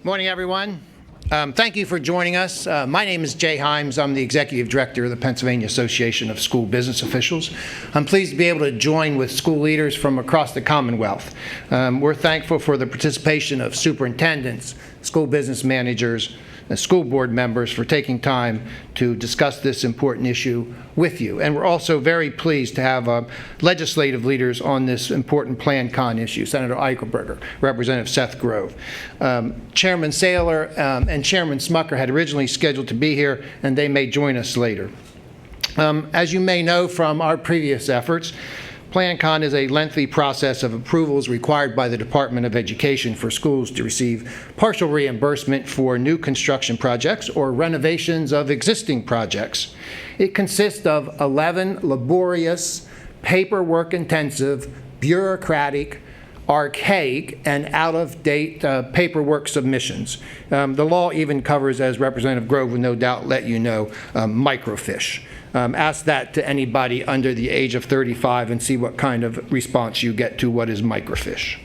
Morning, everyone. Thank you for joining us. My name is Jay Himes. I'm the Executive Director of the Pennsylvania Association of School Business Officials. I'm pleased to be able to join with school leaders from across the Commonwealth. We're thankful for the participation of superintendents, school business managers, and school board members for taking time to discuss this important issue with you. And we're also very pleased to have legislative leaders on this important PlanCON issue, Senator Eichelberger, Representative Seth Grove. Chairman Saylor and Chairman Smucker had originally scheduled to be here, and they may join us later. As you may know from our previous efforts, PlanCON is a lengthy process of approvals required by the Department of Education for schools to receive partial reimbursement for new construction projects or renovations of existing projects. It consists of 11 laborious, paperwork-intensive, bureaucratic, archaic, and out-of-date paperwork submissions. The law even covers, as Representative Grove will no doubt let you know, microfiche. Ask that to anybody under the age of 35 and see what kind of response you get to what is microfiche.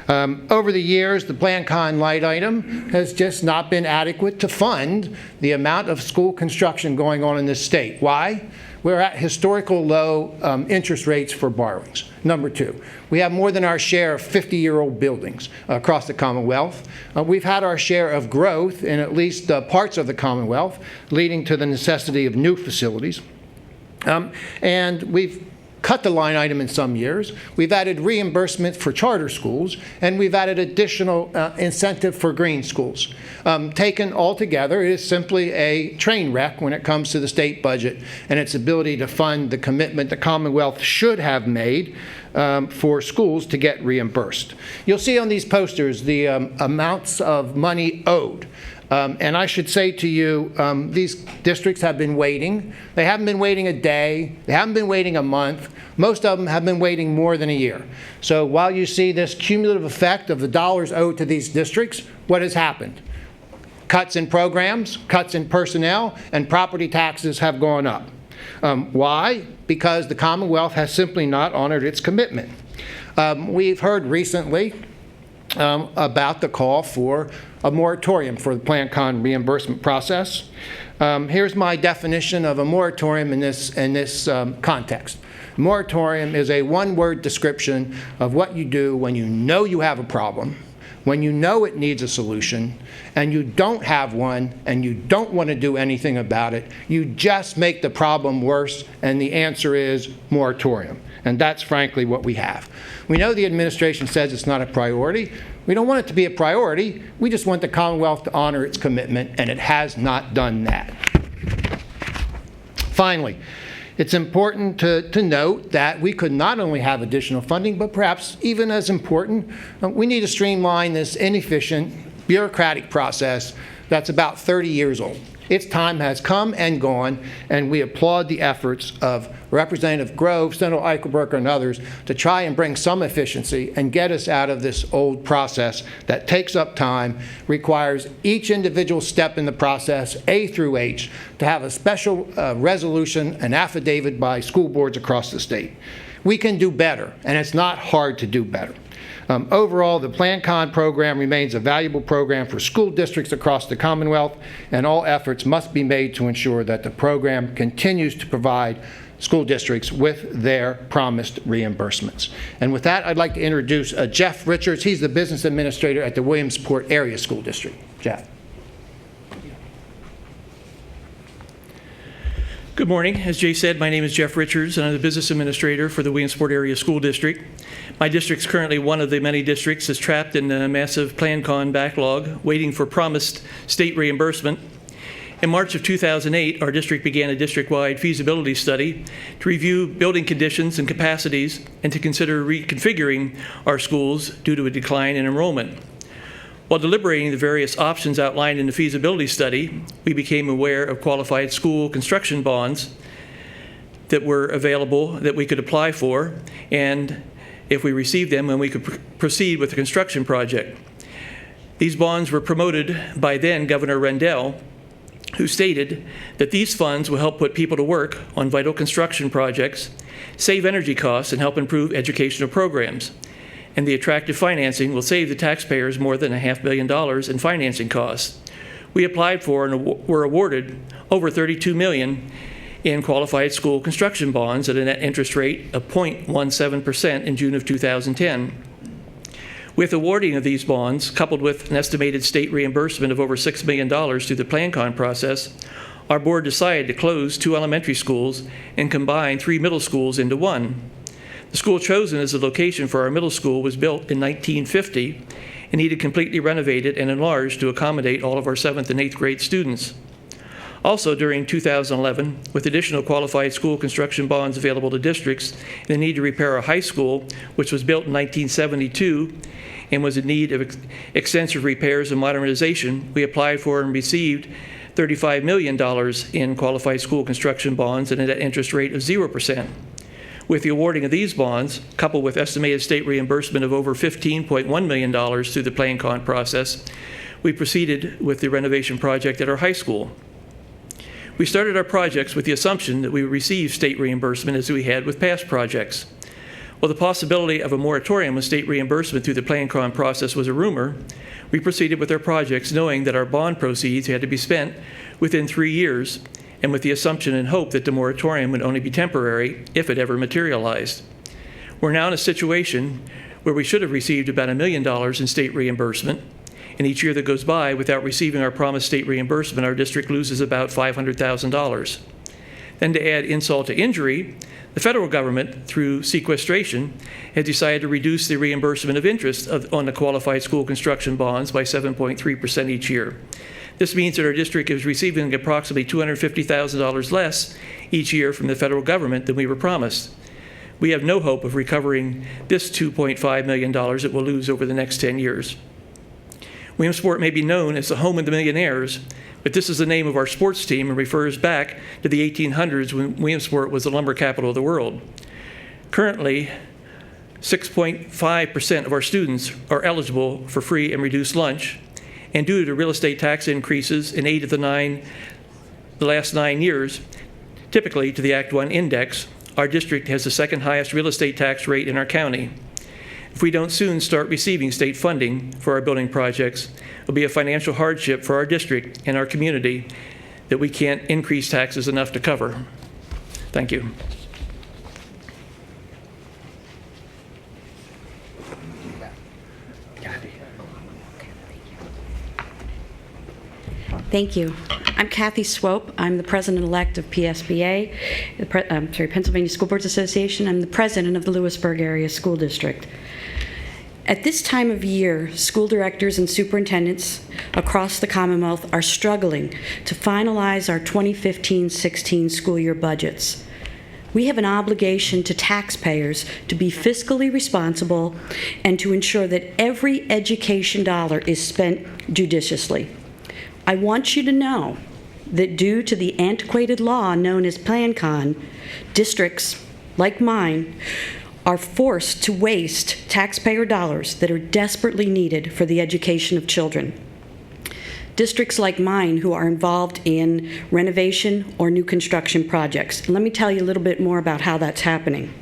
Over the years, the PlanCON light item has just not been adequate to fund the amount of school construction going on in this state. Why? We're at historical low interest rates for borrowings. Number two, we have more than our share of 50-year-old buildings across the Commonwealth. We've had our share of growth in at least parts of the Commonwealth, leading to the necessity of new facilities. And we've cut the line item in some years. We've added reimbursement for charter schools, and we've added additional incentive for green schools. Taken all together, it is simply a train wreck when it comes to the state budget and its ability to fund the commitment the Commonwealth should have made for schools to get reimbursed. You'll see on these posters the amounts of money owed. And I should say to you, these districts have been waiting. They haven't been waiting a day. They haven't been waiting a month. Most of them have been waiting more than a year. So while you see this cumulative effect of the dollars owed to these districts, what has happened? Cuts in programs, cuts in personnel, and property taxes have gone up. Why? Because the Commonwealth has simply not honored its commitment. We've heard recently about the call for a moratorium for the PlanCON reimbursement process. Here's my definition of a moratorium in this context. Moratorium is a one-word description of what you do when you know you have a problem, when you know it needs a solution, and you don't have one, and you don't want to do anything about it. You just make the problem worse, and the answer is moratorium. And that's frankly what we have. We know the administration says it's not a priority. We don't want it to be a priority. We just want the Commonwealth to honor its commitment, and it has not done that. Finally, it's important to note that we could not only have additional funding, but perhaps even as important, we need to streamline this inefficient, bureaucratic process that's about 30 years old. Its time has come and gone, and we applaud the efforts of Representative Grove, Senator Eichelberger, and others to try and bring some efficiency and get us out of this old process that takes up time, requires each individual step in the process, A through H, to have a special resolution, an affidavit by school boards across the state. We can do better, and it's not hard to do better. Overall, the PlanCON program remains a valuable program for school districts across the Commonwealth, and all efforts must be made to ensure that the program continues to provide school districts with their promised reimbursements. And with that, I'd like to introduce Jeff Richards. He's the business administrator at the Williamsport Area School District. Jeff. Good morning. As Jay said, my name is Jeff Richards, and I'm the business administrator for the Williamsport Area School District. My district is currently one of the many districts that's trapped in a massive PlanCON backlog, waiting for promised state reimbursement. In March of 2008, our district began a district-wide feasibility study to review building conditions and capacities and to consider reconfiguring our schools due to a decline in enrollment. While deliberating the various options outlined in the feasibility study, we became aware of qualified school construction bonds that were available that we could apply for, and if we received them, then we could proceed with the construction project. These bonds were promoted by then Governor Rendell, who stated that these funds will help put people to work on vital construction projects, save energy costs, and help improve educational programs. and the attractive financing will save the taxpayers more than $500 million in financing costs. We applied for and were awarded over $32 million in qualified school construction bonds at a net interest rate of 0.17% in June of 2010. With awarding of these bonds, coupled with an estimated state reimbursement of over $6 million through the PlanCON process, our board decided to close 2 elementary schools and combine 3 middle schools into one. The school chosen as the location for our middle school was built in 1950 and needed completely renovated and enlarged to accommodate all of our 7th and 8th grade students. Also, during 2011, with additional qualified school construction bonds available to districts and the need to repair our high school, which was built in 1972 and was in need of extensive repairs and modernization, we applied for and received $35 million in qualified school construction bonds at a net interest rate of 0%. With the awarding of these bonds, coupled with estimated state reimbursement of over $15.1 million through the PlanCON process, we proceeded with the renovation project at our high school. We started our projects with the assumption that we would receive state reimbursement as we had with past projects. While the possibility of a moratorium with state reimbursement through the PlanCON process was a rumor, we proceeded with our projects knowing that our bond proceeds had to be spent within 3 years, and with the assumption and hope that the moratorium would only be temporary if it ever materialized. We're now in a situation where we should have received about $1 million in state reimbursement, and each year that goes by without receiving our promised state reimbursement, our district loses about $500,000. Then, to add insult to injury, the federal government, through sequestration, has decided to reduce the reimbursement of interest on the qualified school construction bonds by 7.3% each year. This means that our district is receiving approximately $250,000 less each year from the federal government than we were promised. We have no hope of recovering this $2.5 million that we'll lose over the next 10 years. Williamsport may be known as the home of the millionaires, but this is the name of our sports team and refers back to the 1800s when Williamsport was the lumber capital of the world. Currently, 6.5% of our students are eligible for free and reduced lunch, and due to real estate tax increases in 8 of the last 9 years, typically to the Act 1 index, our district has the 2nd highest real estate tax rate in our county. If we don't soon start receiving state funding for our building projects, it will be a financial hardship for our district and our community that we can't increase taxes enough to cover. Thank you. Thank you. I'm Kathy Swope. I'm the president-elect of PSBA, Pennsylvania School Boards Association. I'm the president of the Lewisburg Area School District. At this time of year, school directors and superintendents across the Commonwealth are struggling to finalize our 2015-16 school year budgets. We have an obligation to taxpayers to be fiscally responsible and to ensure that every education dollar is spent judiciously. I want you to know that due to the antiquated law known as PlanCON, districts like mine are forced to waste taxpayer dollars that are desperately needed for the education of children. Districts like mine who are involved in renovation or new construction projects. And let me tell you a little bit more about how that's happening.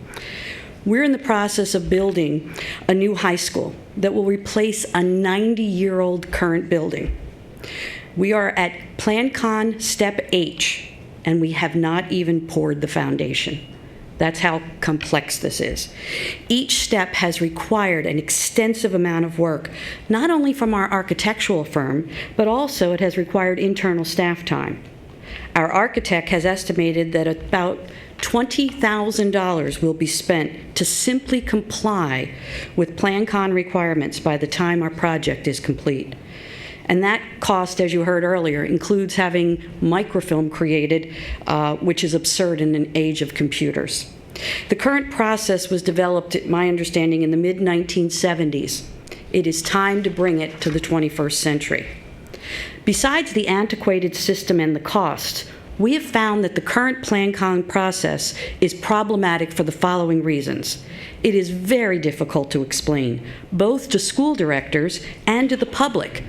We're in the process of building a new high school that will replace a 90-year-old current building. We are at PlanCON Step H, and we have not even poured the foundation. That's how complex this is. Each step has required an extensive amount of work, not only from our architectural firm, but also it has required internal staff time. Our architect has estimated that about $20,000 will be spent to simply comply with PlanCON requirements by the time our project is complete. And that cost, as you heard earlier, includes having microfilm created, which is absurd in an age of computers. The current process was developed, my understanding, in the mid-1970s. It is time to bring it to the 21st century. Besides the antiquated system and the cost, we have found that the current PlanCON process is problematic for the following reasons. It is very difficult to explain, both to school directors and to the public.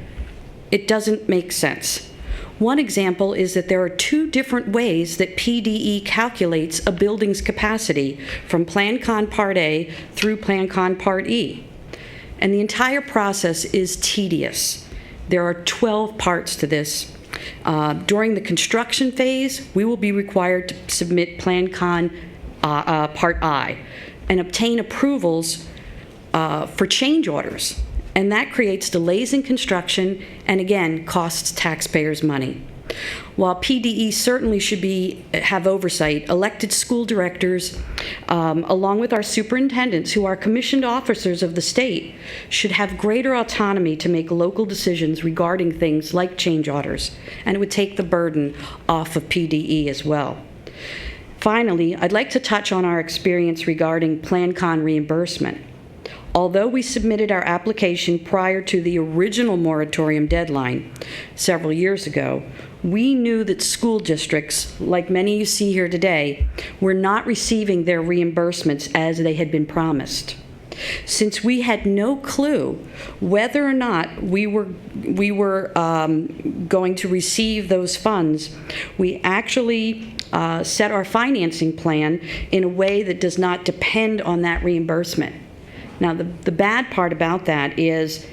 It doesn't make sense. One example is that there are 2 different ways that PDE calculates a building's capacity from PlanCON Part A through PlanCON Part E. And the entire process is tedious. There are 12 parts to this. During the construction phase, we will be required to submit PlanCON Part I and obtain approvals for change orders. And that creates delays in construction and, again, costs taxpayers money. While PDE certainly should have oversight, elected school directors, along with our superintendents, who are commissioned officers of the state, should have greater autonomy to make local decisions regarding things like change orders, and it would take the burden off of PDE as well. Finally, I'd like to touch on our experience regarding PlanCON reimbursement. Although we submitted our application prior to the original moratorium deadline several years ago, we knew that school districts, like many you see here today, were not receiving their reimbursements as they had been promised. Since we had no clue whether or not we were going to receive those funds, we actually set our financing plan in a way that does not depend on that reimbursement. Now, the bad part about that is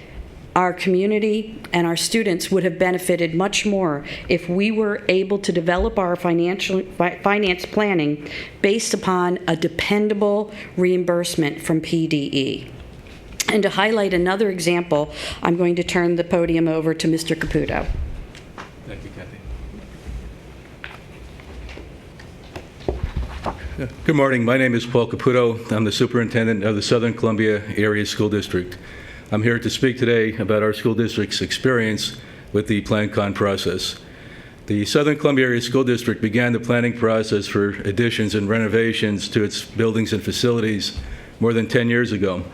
our community and our students would have benefited much more if we were able to develop our finance planning based upon a dependable reimbursement from PDE. And to highlight another example, I'm going to turn the podium over to Mr. Caputo. Thank you, Kathy. Good morning. My name is Paul Caputo. I'm the superintendent of the Southern Columbia Area School District. I'm here to speak today about our school district's experience with the PlanCON process. The Southern Columbia Area School District began the planning process for additions and renovations to its buildings and facilities more than 10 years ago.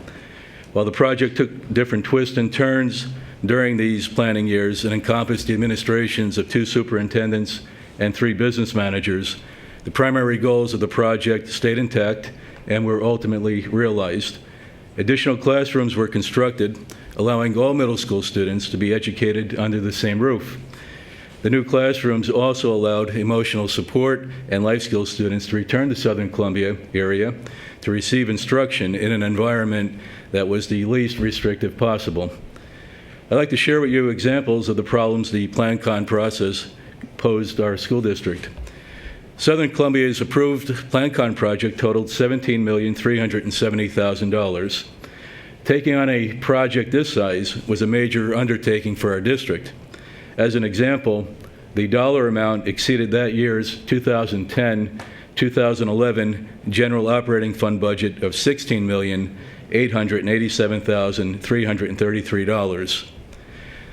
While the project took different twists and turns during these planning years and encompassed the administrations of 2 superintendents and 3 business managers, the primary goals of the project stayed intact and were ultimately realized. Additional classrooms were constructed, allowing all middle school students to be educated under the same roof. The new classrooms also allowed emotional support and life skills students to return to Southern Columbia area to receive instruction in an environment that was the least restrictive possible. I'd like to share with you examples of the problems the PlanCON process posed our school district. Southern Columbia's approved PlanCON project totaled $17,370,000. Taking on a project this size was a major undertaking for our district. As an example, the dollar amount exceeded that year's 2010-2011 general operating fund budget of $16,887,333.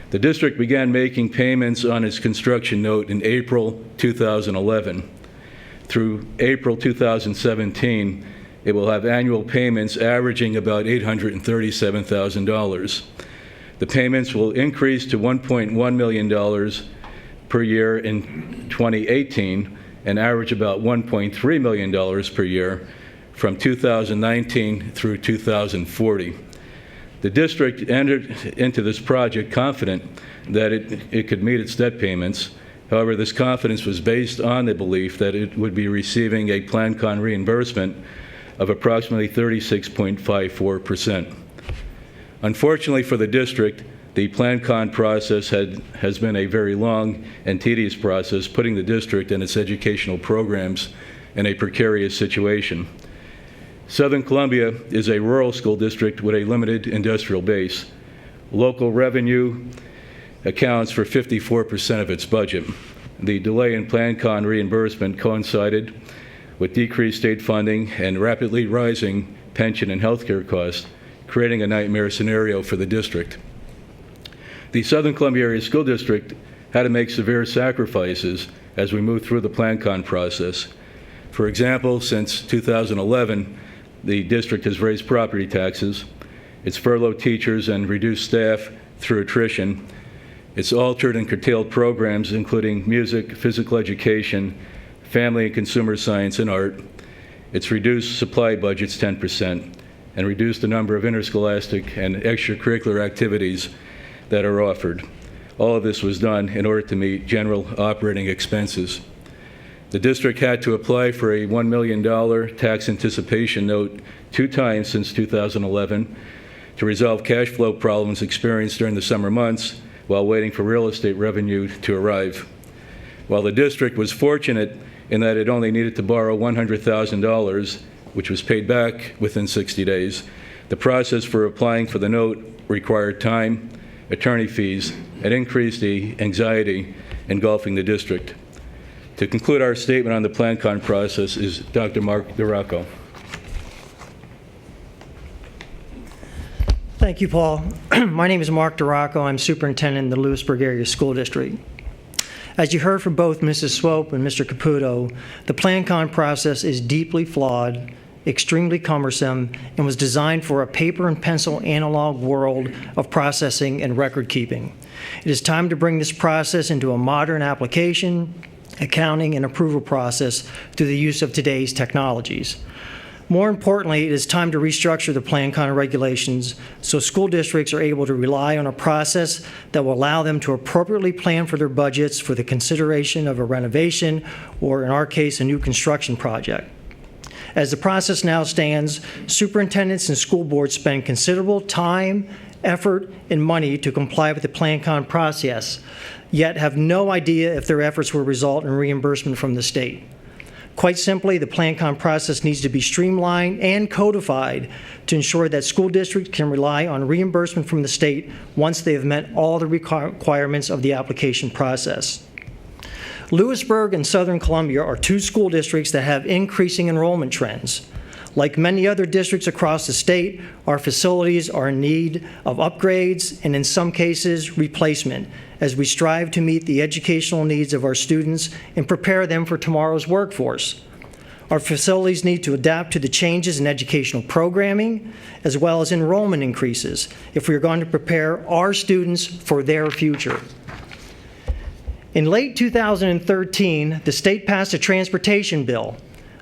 The district began making payments on its construction note in April 2011. Through April 2017, it will have annual payments averaging about $837,000. The payments will increase to $1.1 million per year in 2018 and average about $1.3 million per year from 2019 through 2040. The district entered into this project confident that it could meet its debt payments. However, this confidence was based on the belief that it would be receiving a PlanCON reimbursement of approximately 36.54%. Unfortunately for the district, the PlanCON process has been a very long and tedious process, putting the district and its educational programs in a precarious situation. Southern Columbia is a rural school district with a limited industrial base. Local revenue accounts for 54% of its budget. The delay in PlanCON reimbursement coincided with decreased state funding and rapidly rising pension and health care costs, creating a nightmare scenario for the district. The Southern Columbia Area School District had to make severe sacrifices as we moved through the PlanCON process. For example, since 2011, the district has raised property taxes, it's furloughed teachers and reduced staff through attrition. It's altered and curtailed programs including music, physical education, family and consumer science, and art. It's reduced supply budgets 10% and reduced the number of interscholastic and extracurricular activities that are offered. All of this was done in order to meet general operating expenses. The district had to apply for a $1 million tax anticipation note 2 times since 2011 to resolve cash flow problems experienced during the summer months while waiting for real estate revenue to arrive. While the district was fortunate in that it only needed to borrow $100,000, which was paid back within 60 days, the process for applying for the note required time, attorney fees, and increased the anxiety engulfing the district. To conclude our statement on the PlanCON process is Dr. Mark DiRocco. Thank you, Paul. My name is Mark DiRocco. I'm superintendent in the Lewisburg Area School District. As you heard from both Mrs. Swope and Mr. Caputo, the PlanCON process is deeply flawed, extremely cumbersome, and was designed for a paper and pencil analog world of processing and record keeping. It is time to bring this process into a modern application, accounting, and approval process through the use of today's technologies. More importantly, it is time to restructure the PlanCON regulations so school districts are able to rely on a process that will allow them to appropriately plan for their budgets for the consideration of a renovation or, in our case, a new construction project. As the process now stands, superintendents and school boards spend considerable time, effort, and money to comply with the PlanCON process, yet have no idea if their efforts will result in reimbursement from the state. Quite simply, the PlanCON process needs to be streamlined and codified to ensure that school districts can rely on reimbursement from the state once they have met all the requirements of the application process. Lewisburg and Southern Columbia are two school districts that have increasing enrollment trends. Like many other districts across the state, our facilities are in need of upgrades and, in some cases, replacement as we strive to meet the educational needs of our students and prepare them for tomorrow's workforce. Our facilities need to adapt to the changes in educational programming as well as enrollment increases if we are going to prepare our students for their future. In late 2013, the state passed a transportation bill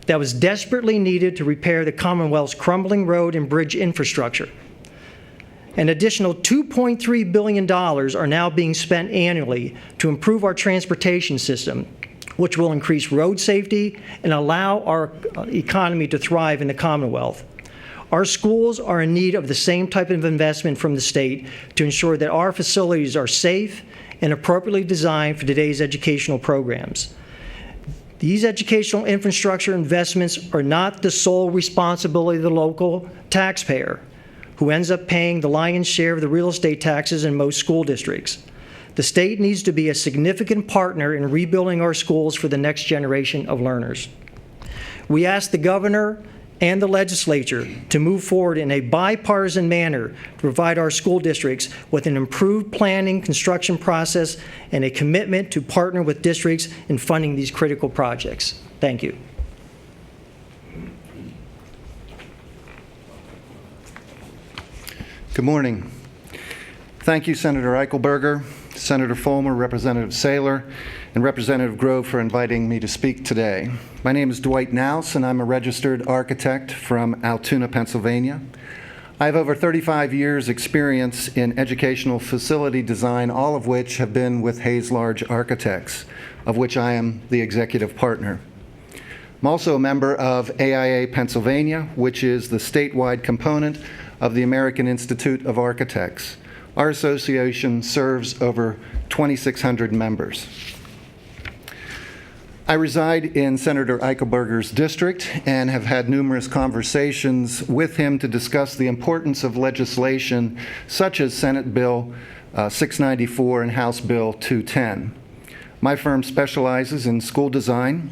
that was desperately needed to repair the Commonwealth's crumbling road and bridge infrastructure. An additional $2.3 billion are now being spent annually to improve our transportation system, which will increase road safety and allow our economy to thrive in the Commonwealth. Our schools are in need of the same type of investment from the state to ensure that our facilities are safe and appropriately designed for today's educational programs. These educational infrastructure investments are not the sole responsibility of the local taxpayer, who ends up paying the lion's share of the real estate taxes in most school districts. The state needs to be a significant partner in rebuilding our schools for the next generation of learners. We ask the governor and the legislature to move forward in a bipartisan manner to provide our school districts with an improved planning, construction process, and a commitment to partner with districts in funding these critical projects. Thank you. Good morning. Thank you, Senator Eichelberger, Senator Fulmer, Representative Saylor, and Representative Grove for inviting me to speak today. My name is Dwight Nouse, and I'm a registered architect from Altoona, Pennsylvania. I have over 35 years' experience in educational facility design, all of which have been with Hayes Large Architects, of which I am the executive partner. I'm also a member of AIA Pennsylvania, which is the statewide component of the American Institute of Architects. Our association serves over 2,600 members. I reside in Senator Eichelberger's district and have had numerous conversations with him to discuss the importance of legislation such as Senate Bill 694 and House Bill 210. My firm specializes in school design.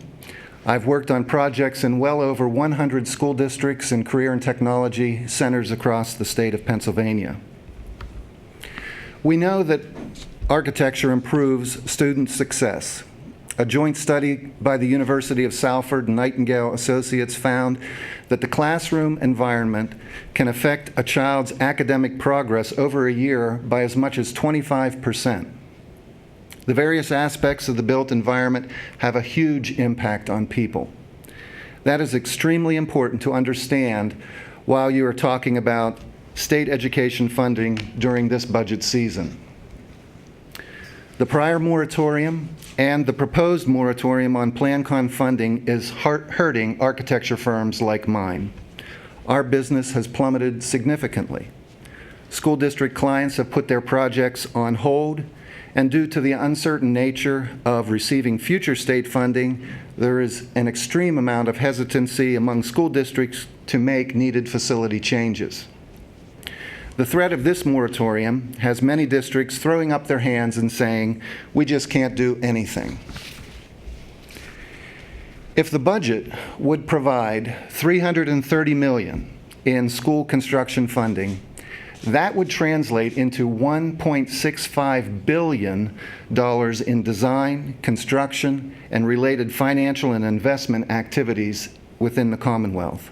I've worked on projects in well over 100 school districts and career and technology centers across the state of Pennsylvania. We know that architecture improves student success. A joint study by the University of Salford and Nightingale Associates found that the classroom environment can affect a child's academic progress over a year by as much as 25%. The various aspects of the built environment have a huge impact on people. That is extremely important to understand while you are talking about state education funding during this budget season. The prior moratorium and the proposed moratorium on PlanCON funding is hurting architecture firms like mine. Our business has plummeted significantly. School district clients have put their projects on hold, and due to the uncertain nature of receiving future state funding, there is an extreme amount of hesitancy among school districts to make needed facility changes. The threat of this moratorium has many districts throwing up their hands and saying, "We just can't do anything." If the budget would provide $330 million in school construction funding, that would translate into $1.65 billion in design, construction, and related financial and investment activities within the Commonwealth.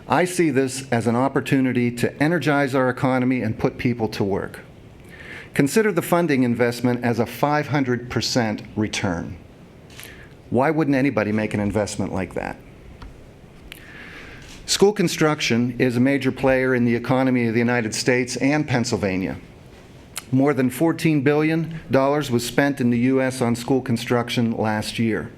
I see this as an opportunity to energize our economy and put people to work. Consider the funding investment as a 500% return. Why wouldn't anybody make an investment like that? School construction is a major player in the economy of the United States and Pennsylvania. More than $14 billion was spent in the U.S. on school construction last year.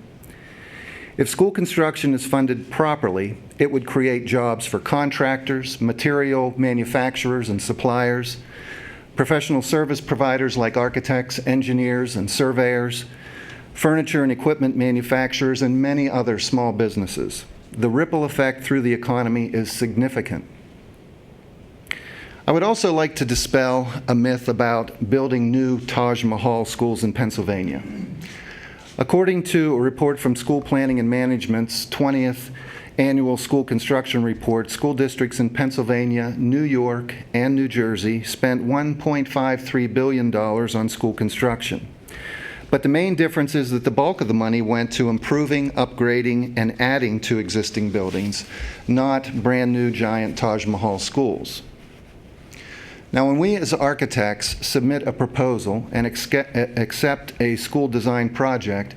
If school construction is funded properly, it would create jobs for contractors, material manufacturers and suppliers, professional service providers like architects, engineers, and surveyors, furniture and equipment manufacturers, and many other small businesses. The ripple effect through the economy is significant. I would also like to dispel a myth about building new Taj Mahal schools in Pennsylvania. According to a report from School Planning and Management's 20th Annual School Construction Report, school districts in Pennsylvania, New York, and New Jersey spent $1.53 billion on school construction. But the main difference is that the bulk of the money went to improving, upgrading, and adding to existing buildings, not brand new giant Taj Mahal schools. Now, when we as architects submit a proposal and accept a school design project,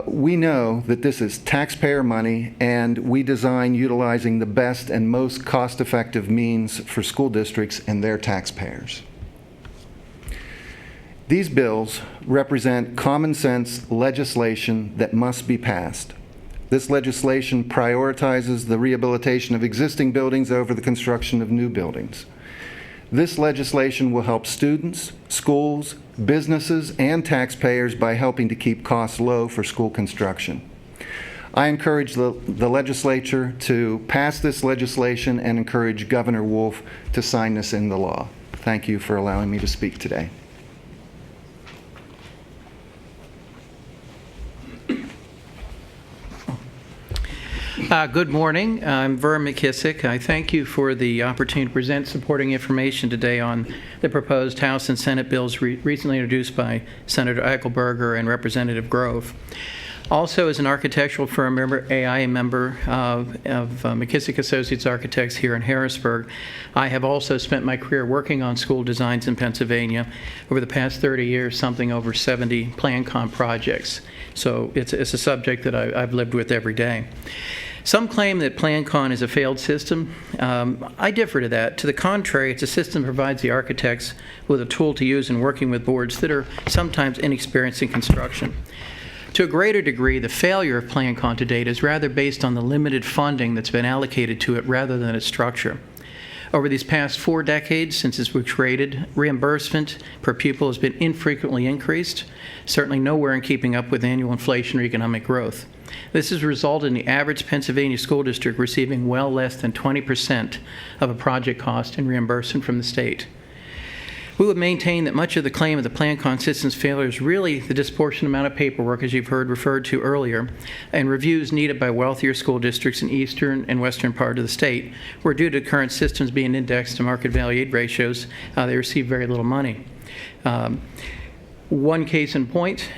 we know that this is taxpayer money, and we design utilizing the best and most cost-effective means for school districts and their taxpayers. These bills represent common sense legislation that must be passed. This legislation prioritizes the rehabilitation of existing buildings over the construction of new buildings. This legislation will help students, schools, businesses, and taxpayers by helping to keep costs low for school construction. I encourage the legislature to pass this legislation and encourage Governor Wolf to sign this into law. Thank you for allowing me to speak today. Good morning. I'm Vern McKissick. I thank you for the opportunity to present supporting information today on the proposed House and Senate bills recently introduced by Senator Eichelberger and Representative Grove. Also, as an architectural firm member, AIA member of McKissick Associates Architects here in Harrisburg, I have also spent my career working on school designs in Pennsylvania. Over the past 30 years, something over 70 PlanCON projects. So it's a subject that I've lived with every day. Some claim that PlanCON is a failed system. I differ to that. To the contrary, it's a system that provides the architects with a tool to use in working with boards that are sometimes inexperienced in construction. To a greater degree, the failure of PlanCON to date is rather based on the limited funding that's been allocated to it rather than its structure. Over these past 4 decades since it was created, reimbursement per pupil has been infrequently increased, certainly nowhere in keeping up with annual inflation or economic growth. This has resulted in the average Pennsylvania school district receiving well less than 20% of a project cost in reimbursement from the state. We would maintain that much of the claim of the PlanCON system's failure is really the disproportionate amount of paperwork, as you've heard referred to earlier, and reviews needed by wealthier school districts in eastern and western part of the state, where due to current systems being indexed to market value aid ratios, they receive very little money. One case in point,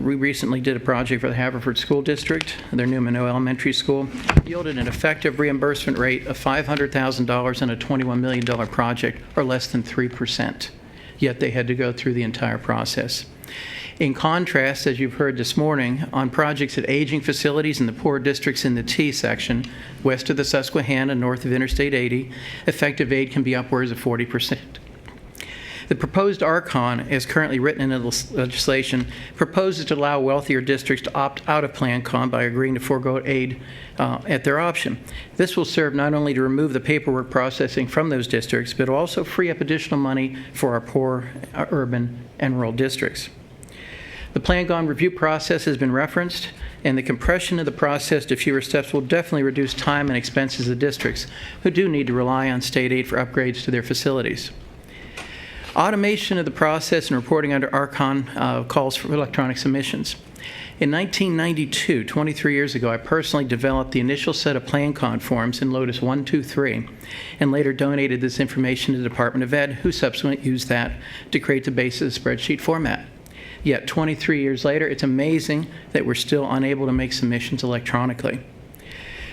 we recently did a project for the Haverford School District. Their new Minot Elementary School yielded an effective reimbursement rate of $500,000 on a $21 million project, or less than 3%. Yet they had to go through the entire process. In contrast, as you've heard this morning, on projects at aging facilities in the poor districts in the T section, west of the Susquehanna, north of Interstate 80, effective aid can be upwards of 40%. The proposed RCON, as currently written in the legislation, proposes to allow wealthier districts to opt out of PlanCON by agreeing to forego aid at their option. This will serve not only to remove the paperwork processing from those districts, but will also free up additional money for our poor urban and rural districts. The PlanCON review process has been referenced, and the compression of the process to fewer steps will definitely reduce time and expenses of districts who do need to rely on state aid for upgrades to their facilities. Automation of the process and reporting under RCON calls for electronic submissions. In 1992, 23 years ago, I personally developed the initial set of PlanCON forms in Lotus 123 and later donated this information to the Department of Ed, who subsequently used that to create the basis spreadsheet format. Yet 23 years later, it's amazing that we're still unable to make submissions electronically.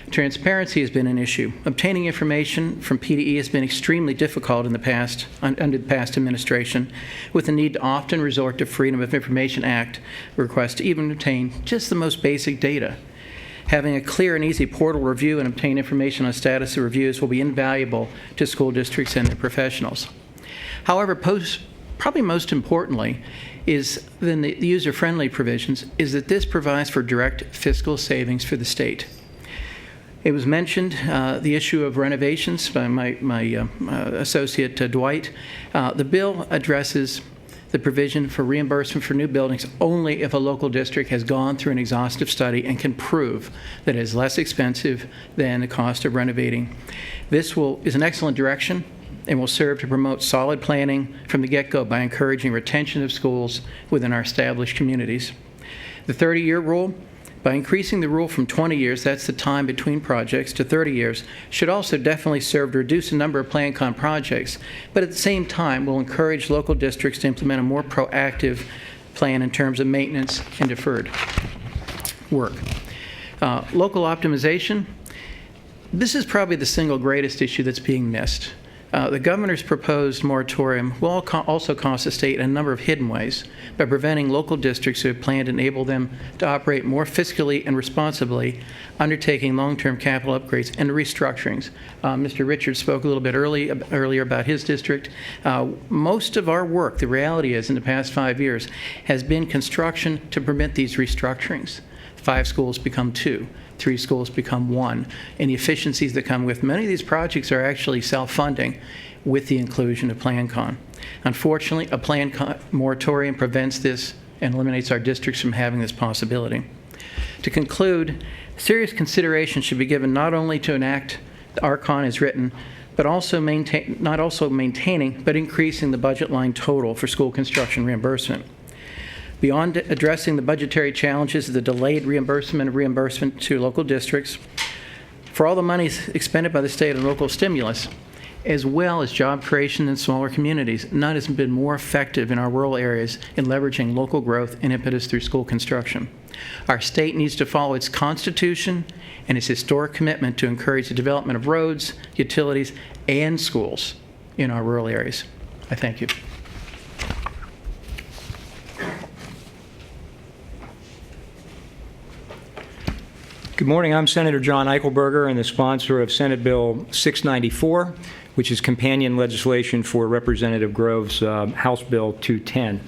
Transparency has been an issue. Obtaining information from PDE has been extremely difficult in the past, under the past administration, with the need to often resort to Freedom of Information Act requests to even obtain just the most basic data. Having a clear and easy portal review and obtain information on status of reviews will be invaluable to school districts and their professionals. However, probably most importantly, is then the user-friendly provisions, is that this provides for direct fiscal savings for the state. It was mentioned, the issue of renovations by my associate Dwight. The bill addresses the provision for reimbursement for new buildings only if a local district has gone through an exhaustive study and can prove that it is less expensive than the cost of renovating. This is an excellent direction and will serve to promote solid planning from the get-go by encouraging retention of schools within our established communities. The 30-year rule, by increasing the rule from 20 years, that's the time between projects, to 30 years, should also definitely serve to reduce the number of PlanCON projects, but at the same time will encourage local districts to implement a more proactive plan in terms of maintenance and deferred work. Local optimization, this is probably the single greatest issue that's being missed. The governor's proposed moratorium will also cost the state in a number of hidden ways by preventing local districts who have planned to enable them to operate more fiscally and responsibly, undertaking long-term capital upgrades and restructurings. Mr. Richards spoke a little bit earlier about his district. Most of our work, the reality is, in the past 5 years, has been construction to permit these restructurings. 5 schools become 2. 3 schools become 1, and the efficiencies that come with many of these projects are actually self-funding with the inclusion of PlanCON. Unfortunately, a PlanCON moratorium prevents this and eliminates our districts from having this possibility. To conclude, serious consideration should be given not only to enact the RCON as written, but also maintaining, but increasing the budget line total for school construction reimbursement. Beyond addressing the budgetary challenges of the delayed reimbursement to local districts, for all the money expended by the state on local stimulus, as well as job creation in smaller communities, none has been more effective in our rural areas in leveraging local growth and impetus through school construction. Our state needs to follow its Constitution and its historic commitment to encourage the development of roads, utilities, and schools in our rural areas. I thank you. Good morning. I'm Senator John Eichelberger and the sponsor of Senate Bill 694, which is companion legislation for Representative Grove's House Bill 210.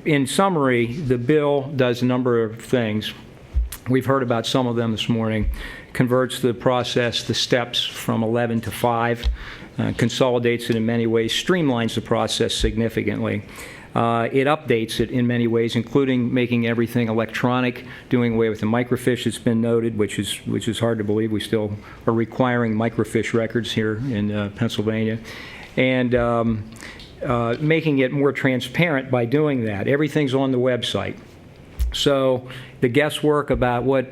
In summary, the bill does a number of things. We've heard about some of them this morning. Converts the process, the steps from 11 to 5, consolidates it in many ways, streamlines the process significantly. It updates it in many ways, including making everything electronic, doing away with the microfiche that's been noted, which is hard to believe. We still are requiring microfiche records here in Pennsylvania, and making it more transparent by doing that. Everything's on the website. So the guesswork about what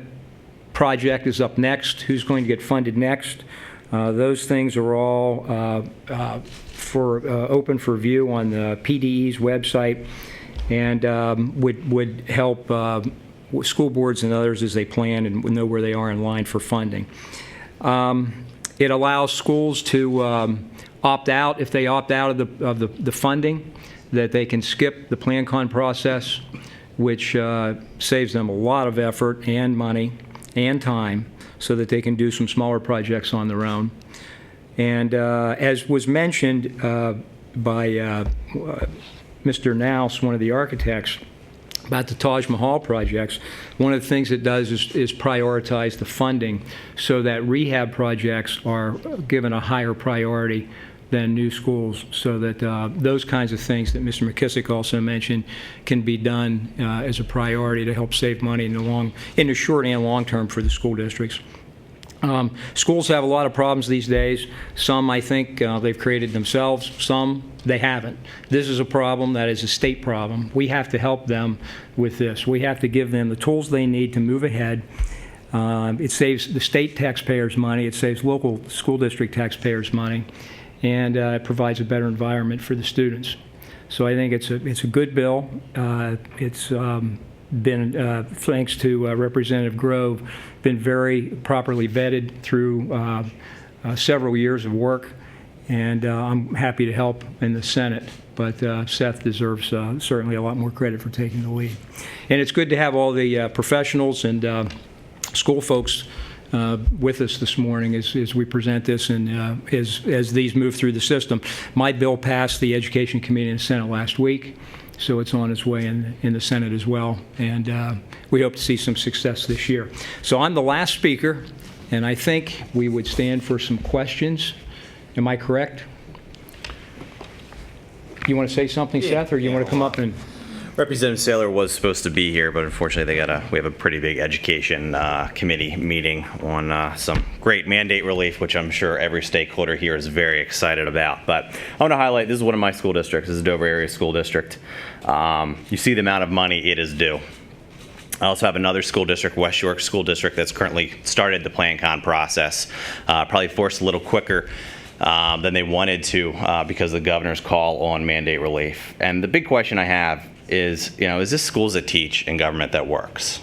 project is up next, who's going to get funded next, those things are all open for view on the PDE's website, and would help school boards and others as they plan and know where they are in line for funding. It allows schools to opt out if they opt out of the funding, that they can skip the PlanCON process, which saves them a lot of effort and money and time, so that they can do some smaller projects on their own. And as was mentioned by Mr. Naus, one of the architects, about the Taj Mahal projects, one of the things it does is prioritize the funding so that rehab projects are given a higher priority than new schools, so that those kinds of things that Mr. McKissick also mentioned can be done as a priority to help save money in the short and long term for the school districts. Schools have a lot of problems these days. Some, I think, they've created themselves. Some, they haven't. This is a problem that is a state problem. We have to help them with this. We have to give them the tools they need to move ahead. It saves the state taxpayers money. It saves local school district taxpayers money. And it provides a better environment for the students. So I think it's a good bill. It's been, thanks to Representative Grove, been very properly vetted through several years of work, and I'm happy to help in the Senate. But Seth deserves certainly a lot more credit for taking the lead. And it's good to have all the professionals and school folks with us this morning as we present this and as these move through the system. My bill passed the Education Committee in the Senate last week, so it's on its way in the Senate as well, and we hope to see some success this year. So I'm the last speaker, and I think we would stand for some questions. Am I correct? You want to say something, Seth, or you want to come up and... Representative Saylor was supposed to be here, but unfortunately we have a pretty big education committee meeting on some great mandate relief, which I'm sure every stakeholder here is very excited about. But I want to highlight, this is one of my school districts. This is Dover Area School District. You see the amount of money it is due. I also have another school district, West York School District, that's currently started the PlanCON process, probably forced a little quicker than they wanted to because of the governor's call on mandate relief. And the big question I have is this schools that teach and government that works?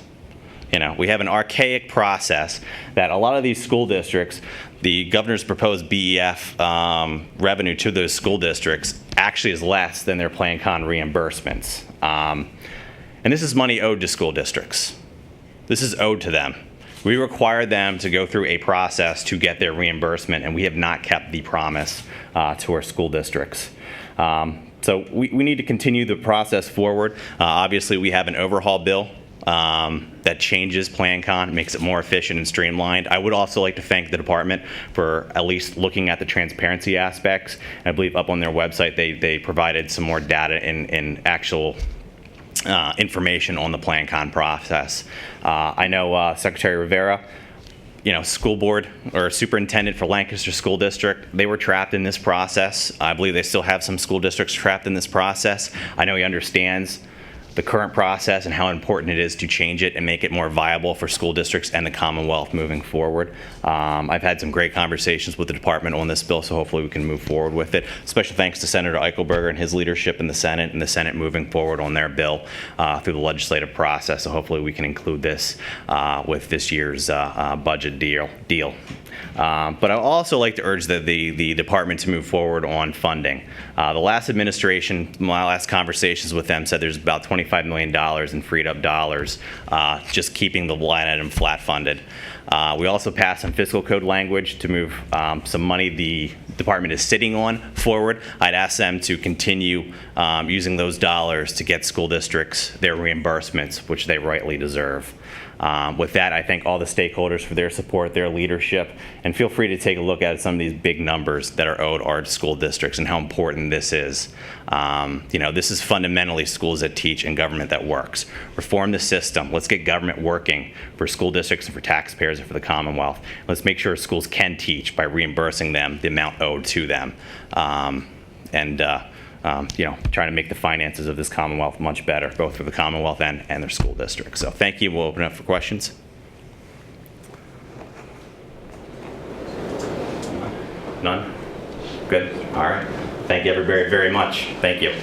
We have an archaic process that a lot of these school districts, the governor's proposed BEF revenue to those school districts actually is less than their PlanCON reimbursements. And this is money owed to school districts. This is owed to them. We require them to go through a process to get their reimbursement, and we have not kept the promise to our school districts. So we need to continue the process forward. Obviously, we have an overhaul bill that changes PlanCON, makes it more efficient and streamlined. I would also like to thank the department for at least looking at the transparency aspects. And I believe up on their website they provided some more data and actual information on the PlanCON process. I know Secretary Rivera, school board or superintendent for Lancaster School District, they were trapped in this process. I believe they still have some school districts trapped in this process. I know he understands the current process and how important it is to change it and make it more viable for school districts and the Commonwealth moving forward. I've had some great conversations with the department on this bill, so hopefully we can move forward with it. Special thanks to Senator Eichelberger and his leadership in the Senate, and the Senate moving forward on their bill through the legislative process. So hopefully we can include this with this year's budget deal. But I also like to urge the department to move forward on funding. The last administration, my last conversations with them said there's about $25 million in freed up dollars, just keeping the line item flat funded. We also passed some fiscal code language to move some money the department is sitting on forward. I'd ask them to continue using those dollars to get school districts their reimbursements, which they rightly deserve. With that, I thank all the stakeholders for their support, their leadership, and feel free to take a look at some of these big numbers that are owed our school districts and how important this is. This is fundamentally schools that teach and government that works. Reform the system. Let's get government working for school districts and for taxpayers and for the Commonwealth. Let's make sure schools can teach by reimbursing them the amount owed to them. Trying to make the finances of this Commonwealth much better, both for the Commonwealth and their school districts. So thank you. We'll open up for questions. None? Good. All right. Thank you, everybody, very much. Thank you.